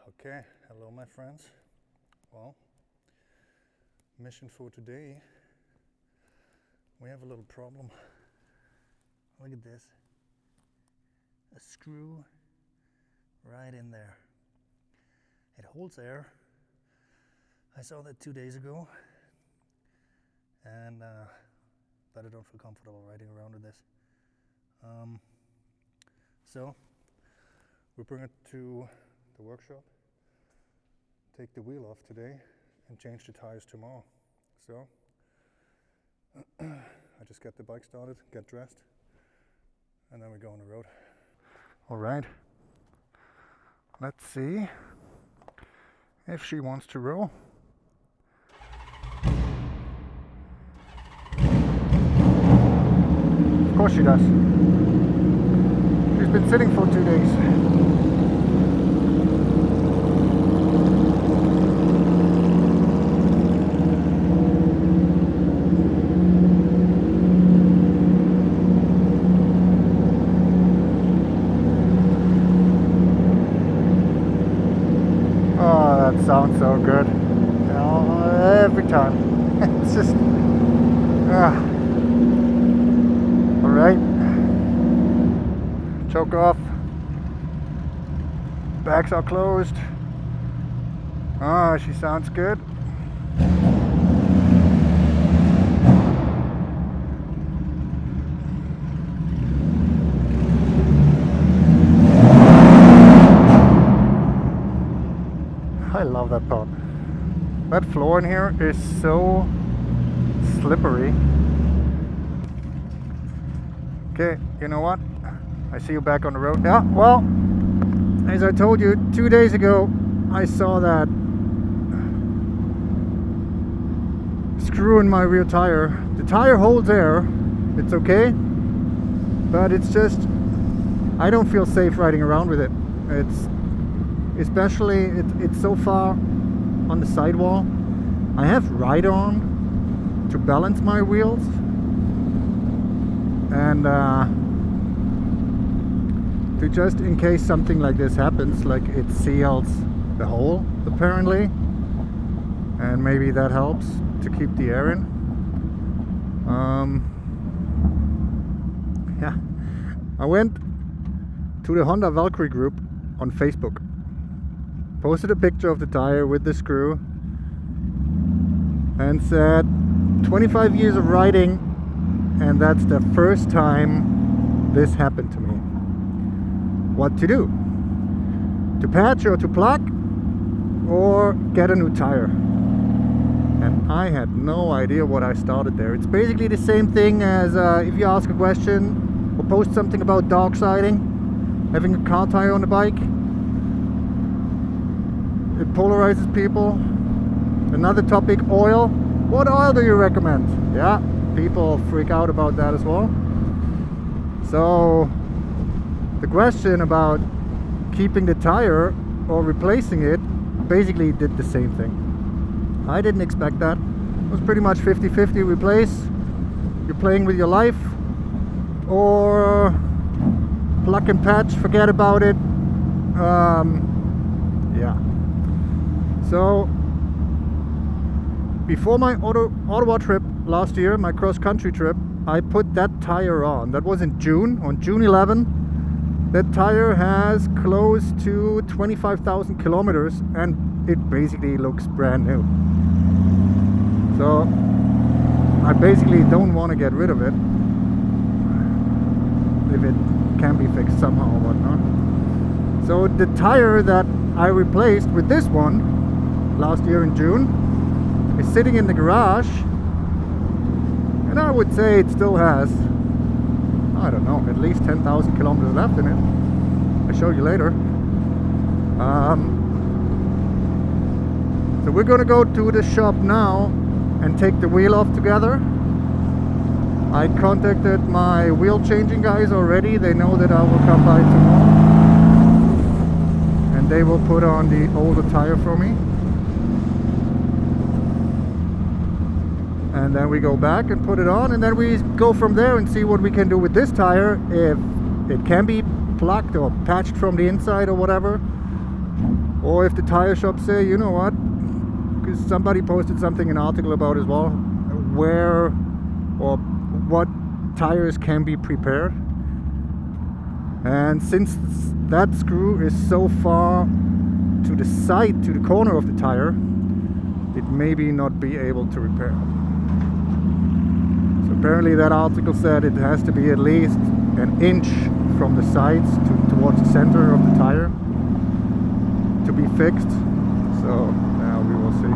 Okay, hello my friends. Well, mission for today, we have a little problem. Look at this. A screw right in there. It holds air. I saw that 2 days ago, and but I don't feel comfortable riding around with this. So we bring it to the workshop, take the wheel off today, and change the tires tomorrow. So I just get the bike started, get dressed, and then we go on the road. All right. Let's see if she wants to roll. Of course she does. She's been sitting for 2 days. Oh, that sounds so good. Every time. It's just... Alright. Choke off. Backs are closed. She sounds good. I love that part. That floor in here is so slippery. Okay, you know what? I see you back on the road. Yeah, well, as I told you 2 days ago, I saw that screw in my rear tire. The tire holds air, it's okay, but it's just, I don't feel safe riding around with it. It's so far on the sidewall. I have ride-on to balance my wheels, and to just in case something like this happens, like it seals the hole apparently, and maybe that helps to keep the air in. Yeah, I went to the Honda Valkyrie group on Facebook, posted a picture of the tire with the screw, and said 25 years of riding, and that's the first time this happened to me. What to do? To patch or to plug, or get a new tire? And I had no idea what I started there. It's basically the same thing as if you ask a question or post something about dog siding, having a car tire on the bike. It polarizes people. Another topic, oil. What oil do you recommend? Yeah, people freak out about that as well. So the question about keeping the tire or replacing it basically did the same thing. I didn't expect that. It was pretty much 50-50 replace. You're playing with your life, or plug and patch, forget about it. Yeah. So before my Ottawa trip last year, my cross-country trip, I put that tire on. That was in June, on June 11. That tire has close to 25,000 kilometers, and it basically looks brand new. So I basically don't want to get rid of it if it can be fixed somehow or whatnot. So the tire that I replaced with this one last year in June is sitting in the garage, and I would say it still has, I don't know, at least 10,000 kilometers left in it. I'll show you later. So we're gonna go to the shop now and take the wheel off together. I contacted my wheel changing guys already. They know that I will come by tomorrow, and they will put on the older tire for me. And then we go back and put it on, and then we go from there and see what we can do with this tire, if it can be plugged or patched from the inside or whatever. Or if the tire shop say, you know what, because somebody posted something, an article about as well, where or what tires can be prepared. And since that screw is so far to the side, to the corner of the tire, it may not be able to repair. So apparently that article said it has to be at least an inch from the sides towards the center of the tire to be fixed. So now we will see.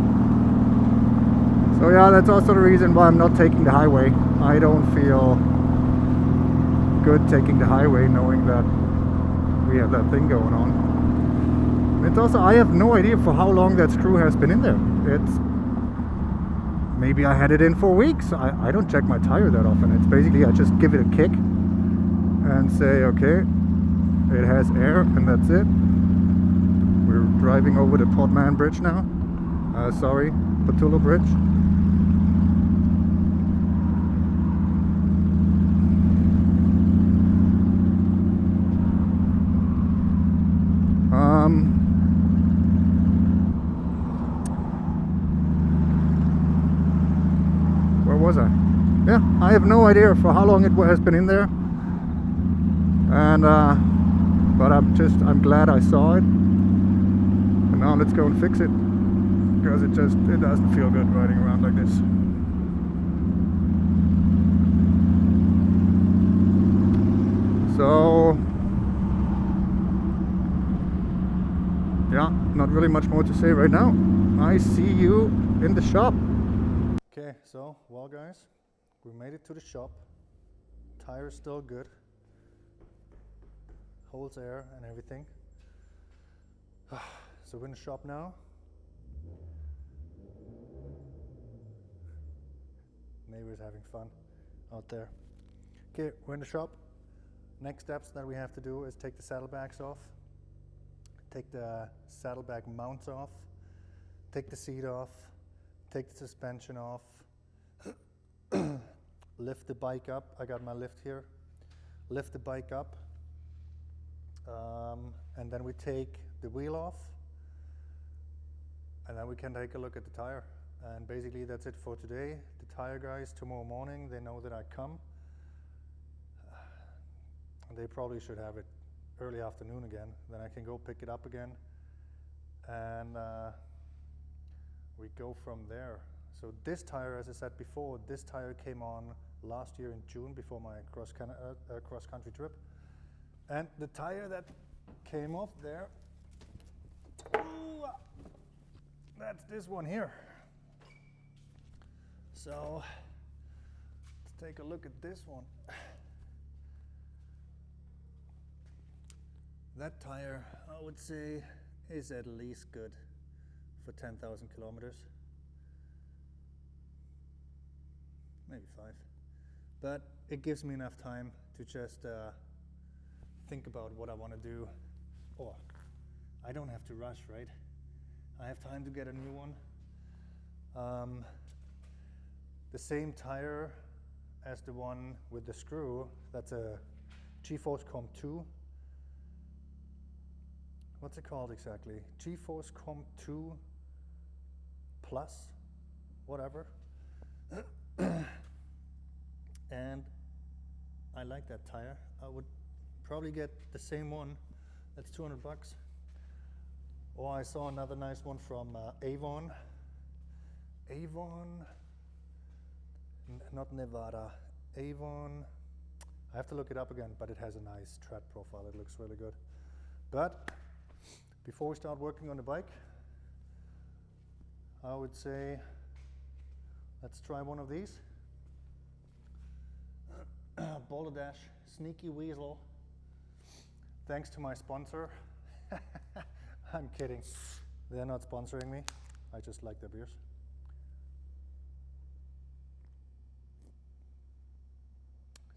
So yeah, that's also the reason why I'm not taking the highway. I don't feel good taking the highway knowing that we have that thing going on. And also, I have no idea for how long that screw has been in there. It's maybe I had it in for weeks. I don't check my tire that often. It's basically I just give it a kick and say, okay, it has air, and that's it. We're driving over the Portman Bridge now. Sorry, Patullo Bridge. Where was I? Yeah, I have no idea for how long it has been in there. And but I'm glad I saw it. And now let's go and fix it, because it doesn't feel good riding around like this. So yeah, not really much more to say right now. I see you in the shop. Okay, so well guys, we made it to the shop. Tire's still good. Holds air and everything. So we're in the shop now. Neighbors having fun out there. Okay, we're in the shop. Next steps that we have to do is take the saddlebags off, take the saddlebag mounts off, take the seat off, take the suspension off, lift the bike up. I got my lift here. Lift the bike up, and then we take the wheel off, and then we can take a look at the tire. And basically that's it for today. The tire guys tomorrow morning, they know that I come. They probably should have it early afternoon again. Then I can go pick it up again, and we go from there. So this tire, as I said before, this tire came on last year in June before my cross-country trip. And the tire that came off there, that's this one here. So let's take a look at this one. That tire, I would say, is at least good for 10,000 kilometers. Maybe 5. But it gives me enough time to just think about what I want to do. Or I don't have to rush, right? I have time to get a new one. The same tire as the one with the screw, that's a G-Force Comp 2. What's it called exactly? G-Force Comp 2 Plus, whatever. And I like that tire. I would probably get the same one. That's $200. Or I saw another nice one from Avon. Avon, not Nevada. Avon. I have to look it up again, but it has a nice tread profile. It looks really good. But before we start working on the bike, I would say let's try one of these. Boulder Dash Sneaky Weasel. Thanks to my sponsor. I'm kidding. They're not sponsoring me. I just like their beers.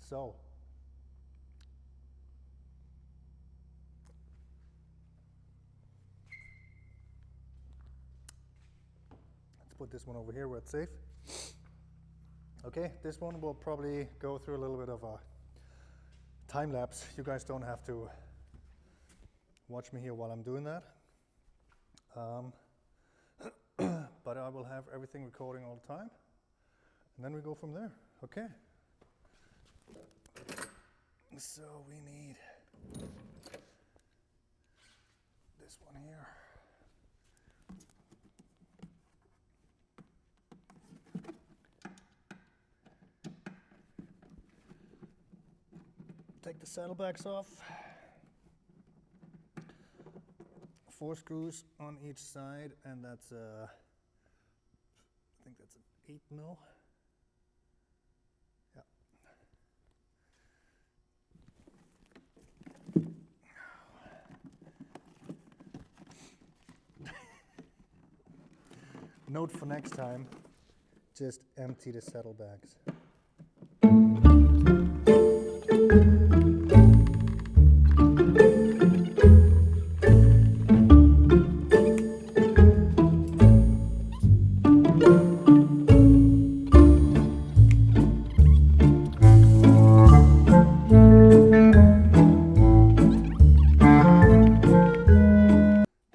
So, let's put this one over here where it's safe. Okay, this one will probably go through a little bit of a time lapse. You guys don't have to watch me here while I'm doing that. But I will have everything recording all the time, and then we go from there. Okay. So we need this one here. Take the saddlebags off. 4 screws on each side, and that's I think that's an 8 mil. Yeah. Note for next time, just empty the saddlebags.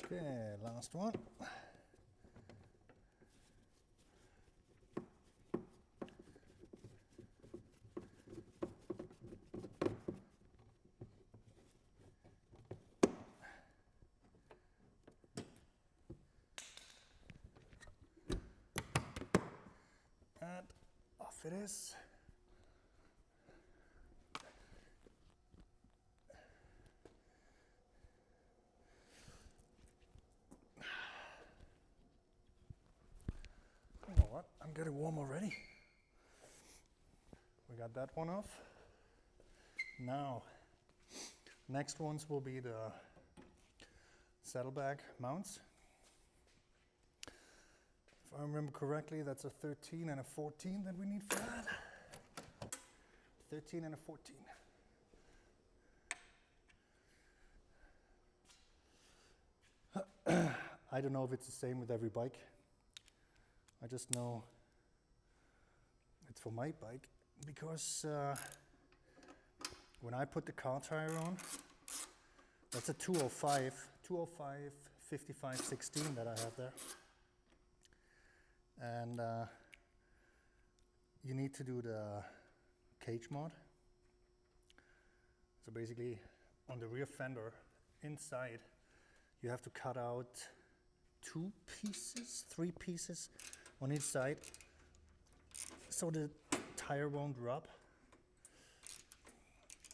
Okay, last one. And off it is. You know what? I'm getting warm already. We got that one off. Now, next ones will be the saddlebag mounts. If I remember correctly, that's a 13 and a 14 that we need for that. 13 and a 14. I don't know if it's the same with every bike. I just know it's for my bike because when I put the car tire on, that's a 205 55 16 that I have there. And you need to do the cage mod. So basically on the rear fender inside you have to cut out 3 pieces on each side so the tire won't rub.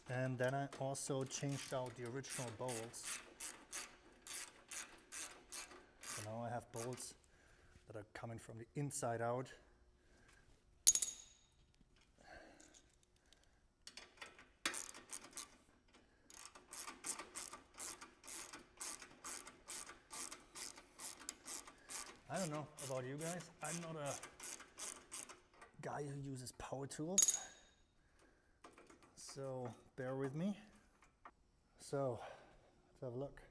And then I also changed out the original bolts. So now I have bolts that are coming from the inside out. I don't know about you guys, I'm not a guy who uses power tools, so bear with me. So, let's have a look.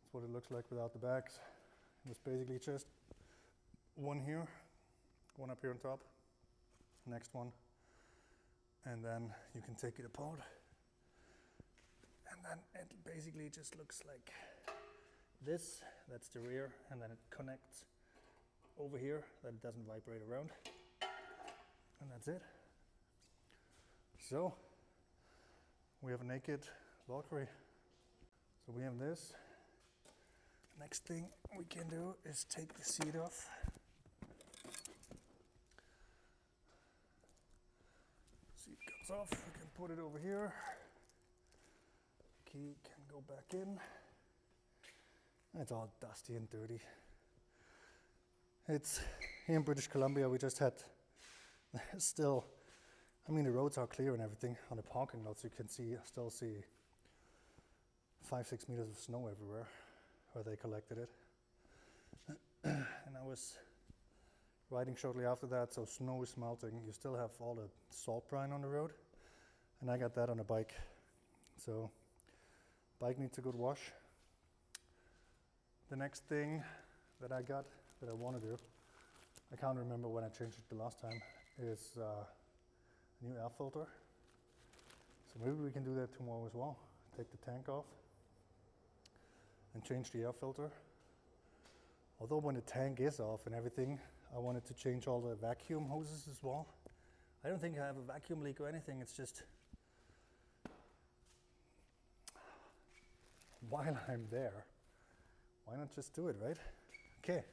That's what it looks like without the bags. It's basically just one here, one up here on top, next one, and then you can take it apart. And then it basically just looks like this. That's the rear, and then it connects over here that it doesn't vibrate around. And that's it. So we have a naked Valkyrie. So we have this. Next thing we can do is take the seat off. Seat comes off, we can put it over here. Key can go back in. It's all dusty and dirty. It's here in British Columbia, we just had still, I mean the roads are clear and everything. On the parking lots you can still see 5-6 meters of snow everywhere where they collected it. And I was riding shortly after that, so snow is melting. You still have all the salt brine on the road, and I got that on a bike. So bike needs a good wash. The next thing that I got that I want to do, I can't remember when I changed it the last time, is a new air filter. So maybe we can do that tomorrow as well. Take the tank off and change the air filter. Although when the tank is off and everything, I wanted to change all the vacuum hoses as well. I don't think I have a vacuum leak or anything, it's just while I'm there, why not just do it, right? Okay,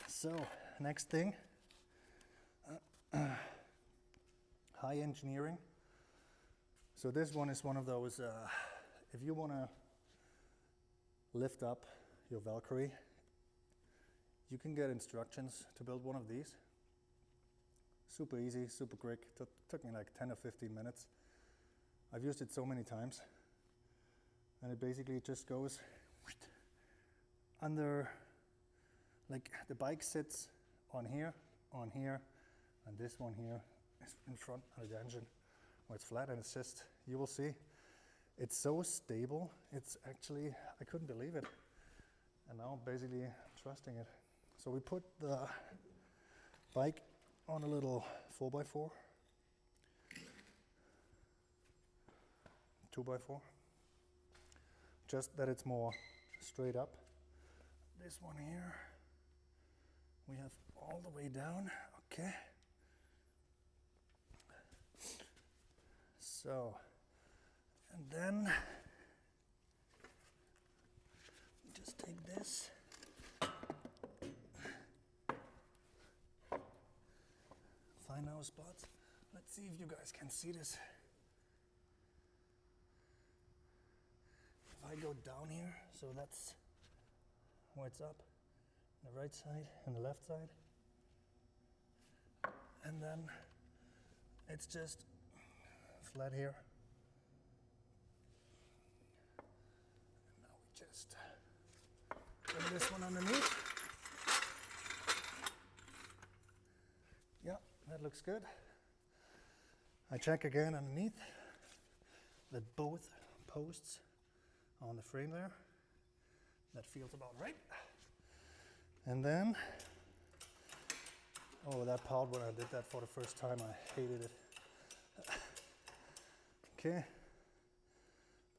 so next thing, high engineering. So this one is one of those, if you want to lift up your Valkyrie, you can get instructions to build one of these. Super easy, super quick, took me like 10 or 15 minutes. I've used it so many times. And it basically just goes under, like the bike sits on here, and this one here is in front of the engine where it's flat, and it's just, you will see, it's so stable. It's actually, I couldn't believe it. And now I'm basically trusting it. So we put the bike on a little 4x4, 2x4. Just that it's more straight up. This one here, we have all the way down, okay. So, and then, just take this. Find our spots. Let's see if you guys can see this. If I go down here, so that's where it's up, the right side and the left side. And then it's just flat here. And now we just bring this one underneath. Yeah, that looks good. I check again underneath that both posts on the frame there. That feels about right. And then, oh, that part when I did that for the first time, I hated it. Okay,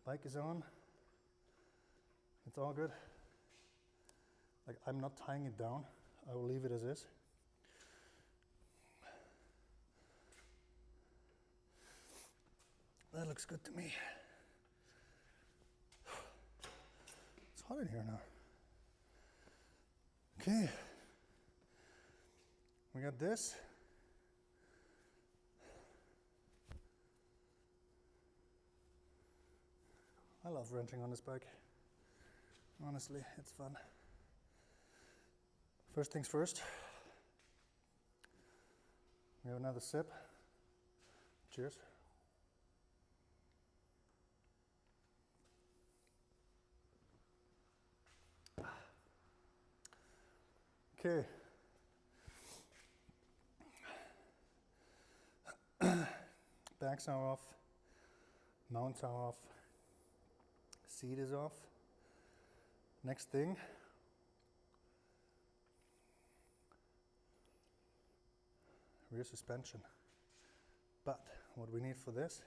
bike is on. It's all good. Like, I'm not tying it down. I will leave it as is. That looks good to me. It's hot in here now. Okay. We got this. I love wrenching on this bike. Honestly, it's fun. First things first. We have another sip. Cheers. Okay. Backs are off. Mounts are off. Seat is off. Next thing. Rear suspension. But what we need for this,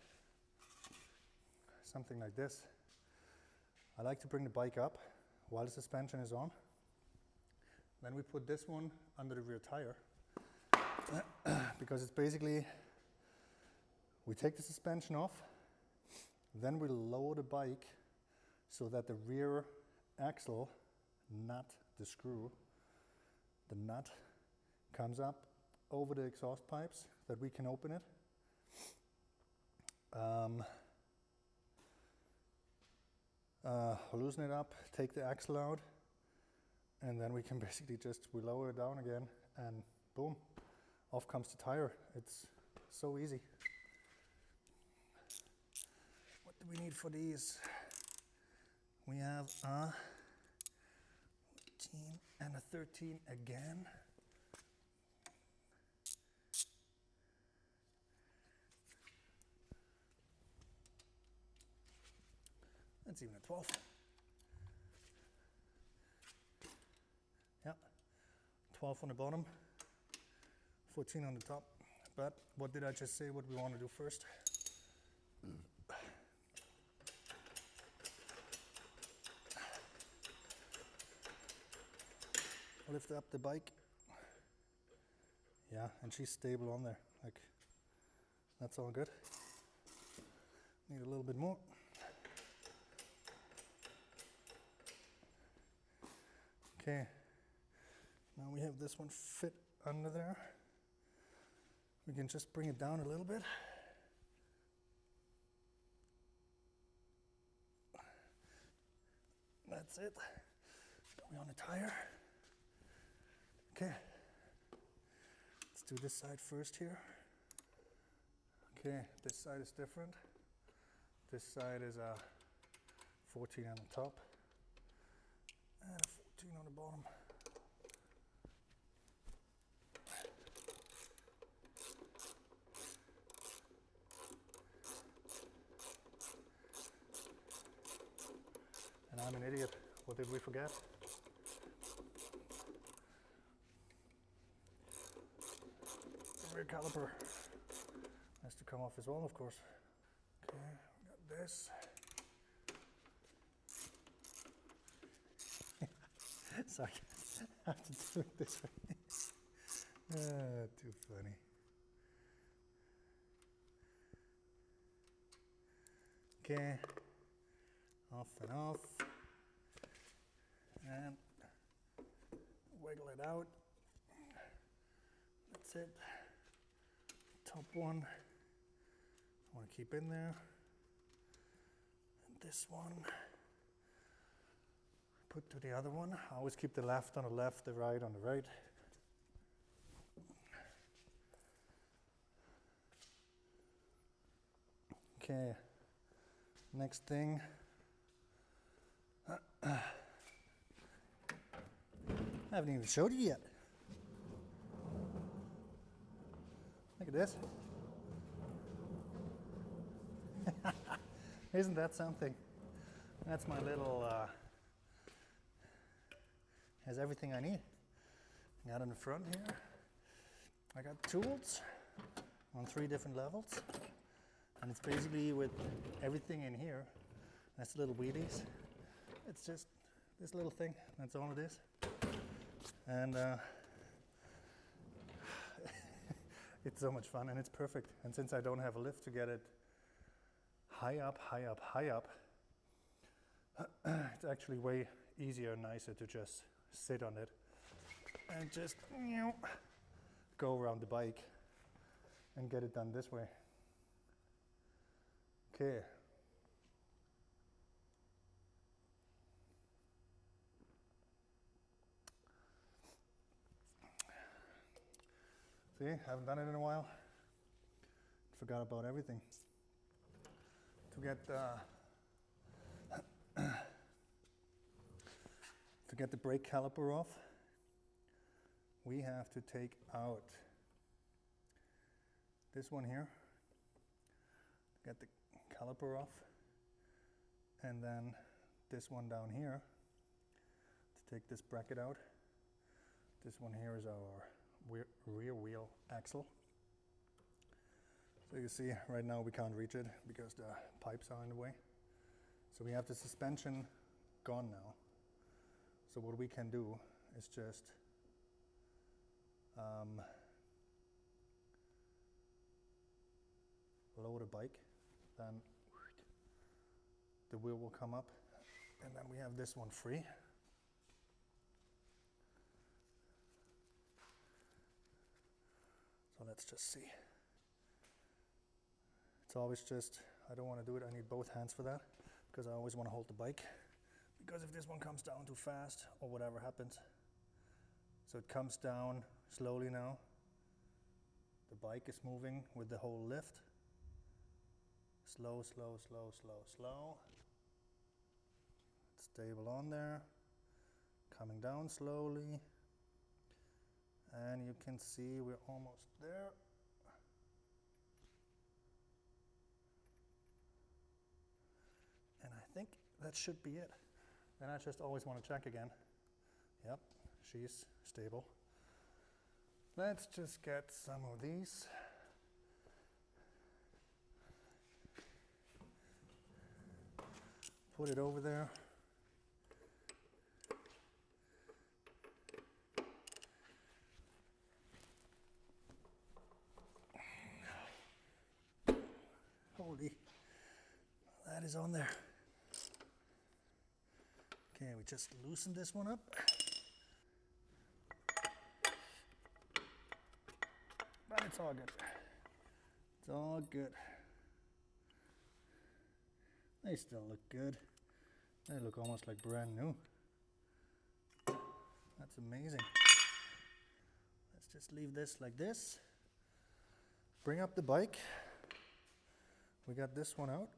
something like this. I like to bring the bike up while the suspension is on. Then we put this one under the rear tire because it's basically, we take the suspension off, then we lower the bike so that the rear axle nut, the screw, the nut comes up over the exhaust pipes that we can open it. Loosen it up, take the axle out, and then we can basically we lower it down again, and boom, off comes the tire. It's so easy. What do we need for these? We have a 14 and a 13 again. That's even a 12. Yeah, 12 on the bottom, 14 on the top. But what did I just say, what we want to do first? lift up the bike. Yeah, and she's stable on there. Like, that's all good. Need a little bit more. Okay, now we have this one fit under there. We can just bring it down a little bit. That's it. We're on the tire. Okay, let's do this side first here. Okay, this side is different. This side is a 14 on the top and a 14 on the bottom. And I'm an idiot. What did we forget? The rear caliper has to come off as well, of course. Okay, we got this. Sorry, I have to do it this way. Too funny. Okay, off and off. And wiggle it out. That's it. Top one, I want to keep in there. And this one, put to the other one. I always keep the left on the left, the right on the right. Okay, next thing. I haven't even showed you yet. Look at this. Isn't that something? That's my little, has everything I need. I got in the front here. I got tools on 3 different levels. And it's basically with everything in here. That's little wheelies. It's just this little thing, that's all it is. And it's so much fun and it's perfect. And since I don't have a lift to get it high up, it's actually way easier and nicer to just sit on it and just go around the bike and get it done this way. Okay. See, haven't done it in a while. Forgot about everything. To get the brake caliper off, we have to take out this one here, get the caliper off, and then this one down here to take this bracket out. This one here is our rear wheel axle. So you see right now we can't reach it because the pipes are in the way. So we have the suspension gone now. So what we can do is just lower the bike, then the wheel will come up, and then we have this one free. So let's just see. It's always just, I don't want to do it, I need both hands for that, because I always want to hold the bike. Because if this one comes down too fast, or whatever happens, so it comes down slowly now. The bike is moving with the whole lift. Slow, slow, slow, slow, slow. It's stable on there. Coming down slowly. And you can see we're almost there. And I think that should be it. Then I just always want to check again. Yep, she's stable. Let's just get some of these. Put it over there. is on there. Okay, we just loosen this one up. But it's all good. It's all good. They still look good. They look almost like brand new. That's amazing. Let's just leave this like this. Bring up the bike. We got this one out.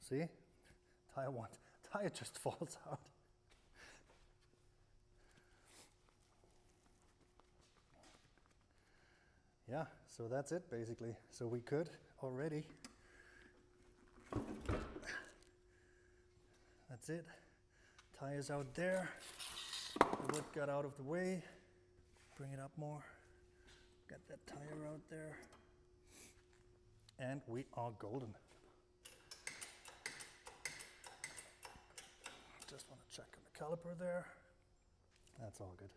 See? Tire just falls out. Yeah, so that's it basically. So we could already. That's it. Tires out there. The wood got out of the way. Bring it up more. Got that tire out there. And we are golden. Just want to check on the caliper there. That's all good.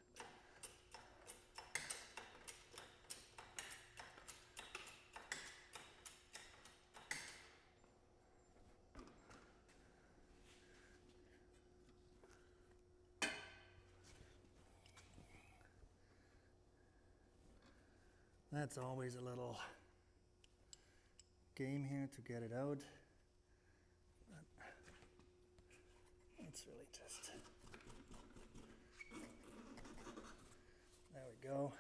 That's always a little game here to get it out. But it's really just, there we go.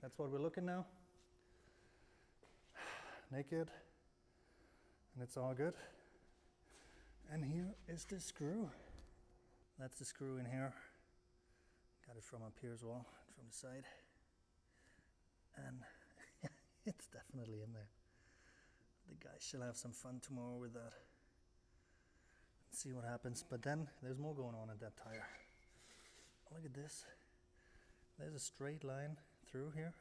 That's what we're looking now. Naked, and it's all good. And here is the screw. That's the screw in here. Got it from up here as well, from the side. And it's definitely in there. The guys shall have some fun tomorrow with that. See what happens. But then there's more going on at that tire. Look at this. There's a straight line through here.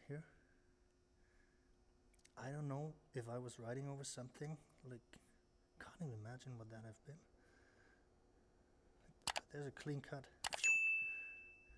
Here. I don't know if I was riding over something. Like, can't even imagine what that have been. There's a clean cut